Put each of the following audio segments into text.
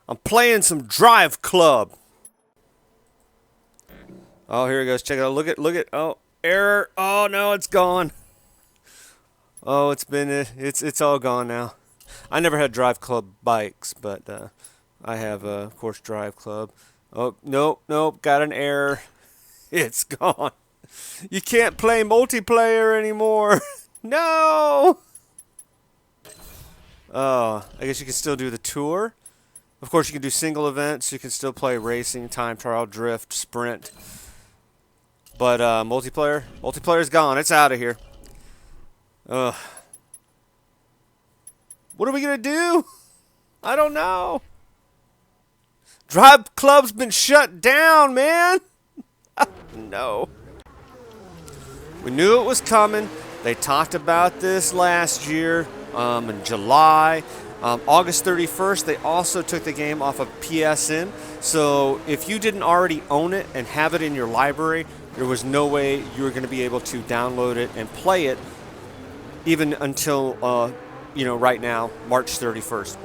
I'm playing some Driveclub. Oh, here it goes. Check it out. Look at. Oh, error. Oh no, it's gone. Oh, it's all gone now. I never had Driveclub bikes, but I have, of course, Driveclub. Oh, nope, got an error. It's gone. You can't play multiplayer anymore. No. Oh, I guess you can still do the tour. Of course, you can do single events. You can still play racing, time trial, drift, sprint. But multiplayer's gone. It's out of here. Ugh. What are we gonna do? I don't know. Driveclub's been shut down, man. No. We knew it was coming. They talked about this last year in July. August 31st, they also took the game off of PSN. So if you didn't already own it and have it in your library, there was no way you were going to be able to download it and play it even until, right now, March 31st.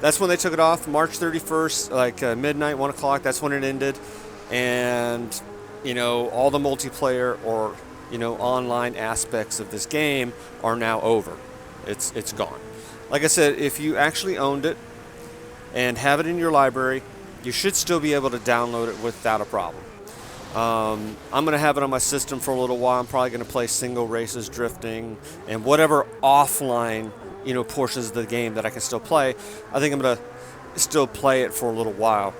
That's when they took it off, March 31st, like midnight, 1 o'clock. That's when it ended. And, all the multiplayer or, online aspects of this game are now over. It's gone. Like I said, if you actually owned it and have it in your library, you should still be able to download it without a problem. I'm going to have it on my system for a little while. I'm probably going to play single races, drifting, and whatever offline, portions of the game that I can still play. I think I'm going to still play it for a little while.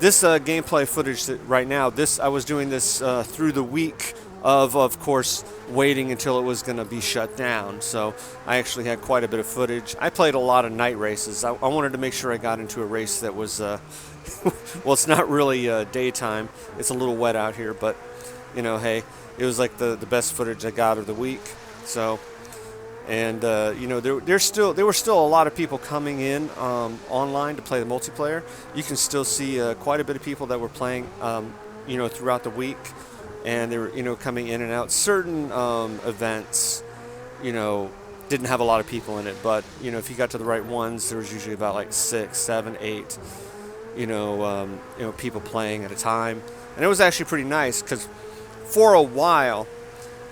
This gameplay footage right now, I was doing this through the week of course, waiting until it was going to be shut down. So I actually had quite a bit of footage. I played a lot of night races. I wanted to make sure I got into a race that was, well, it's not really daytime. It's a little wet out here, but, hey, it was like the best footage I got of the week. So, and, there were still a lot of people coming in online to play the multiplayer. You can still see quite a bit of people that were playing, throughout the week. And they were, coming in and out. Certain events, didn't have a lot of people in it. But, if you got to the right ones, there was usually about like 6, 7, 8, people playing at a time. And it was actually pretty nice because for a while,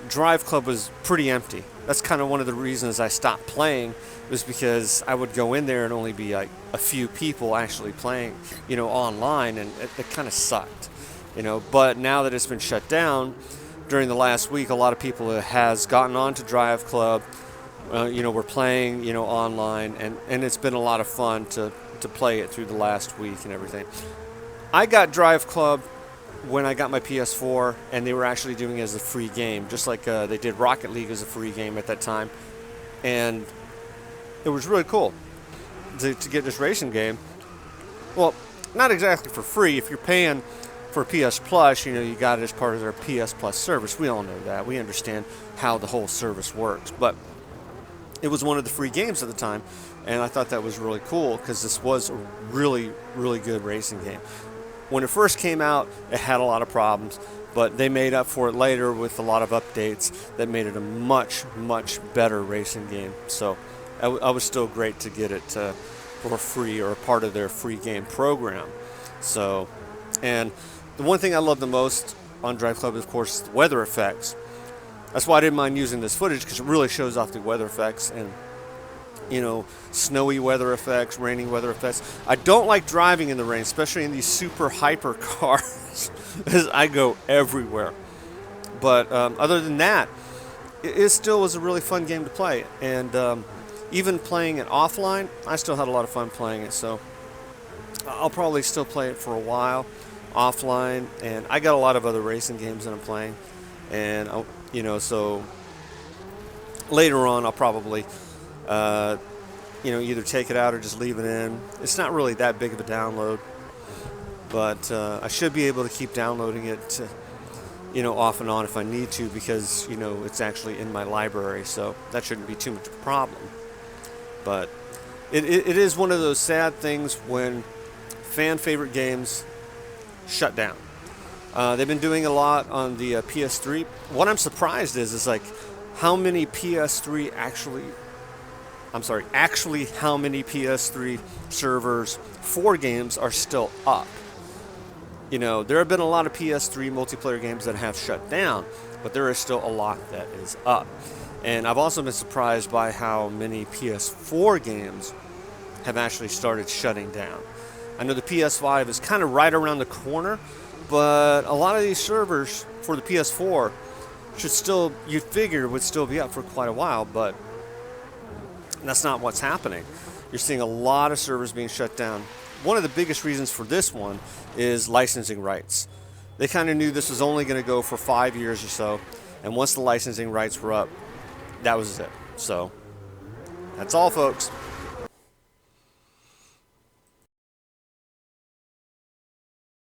Driveclub was pretty empty. That's kind of one of the reasons I stopped playing, was because I would go in there and only be like a few people actually playing, online, and it kind of sucked. But now that it's been shut down, during the last week, a lot of people has gotten on to Driveclub. We're playing, online, and it's been a lot of fun to play it through the last week and everything. I got Driveclub when I got my PS4, and they were actually doing it as a free game, just like they did Rocket League as a free game at that time. And it was really cool to get this racing game. Well, not exactly for free. If you're paying for PS Plus, you got it as part of their PS Plus service. We all know that. We understand how the whole service works. But it was one of the free games at the time, and I thought that was really cool because this was a really, really good racing game. When it first came out, it had a lot of problems, but they made up for it later with a lot of updates that made it a much, much better racing game. So I was still great to get it for free or a part of their free game program. So, and the one thing I love the most on Driveclub is, of course, the weather effects. That's why I didn't mind using this footage, because it really shows off the weather effects and, snowy weather effects, rainy weather effects. I don't like driving in the rain, especially in these super hyper cars, because I go everywhere. But other than that, it still was a really fun game to play. And even playing it offline, I still had a lot of fun playing it. So I'll probably still play it for a while offline, and I got a lot of other racing games that I'm playing, and so later on I'll probably either take it out or just leave it in. It's not really that big of a download, but I should be able to keep downloading it off and on if I need to, because it's actually in my library, so that shouldn't be too much of a problem. But it is one of those sad things when fan favorite games shut down. They've been doing a lot on the PS3. What I'm surprised is like how many PS3 actually I'm sorry, actually how many PS3 servers for games are still up. You know, there have been a lot of PS3 multiplayer games that have shut down, but there is still a lot that is up. And I've also been surprised by how many PS4 games have actually started shutting down. I know the PS5 is kind of right around the corner, but a lot of these servers for the PS4 should still, you'd figure, would still be up for quite a while, but that's not what's happening. You're seeing a lot of servers being shut down. One of the biggest reasons for this one is licensing rights. They kind of knew this was only going to go for 5 years or so, and once the licensing rights were up, that was it. So, that's all, folks.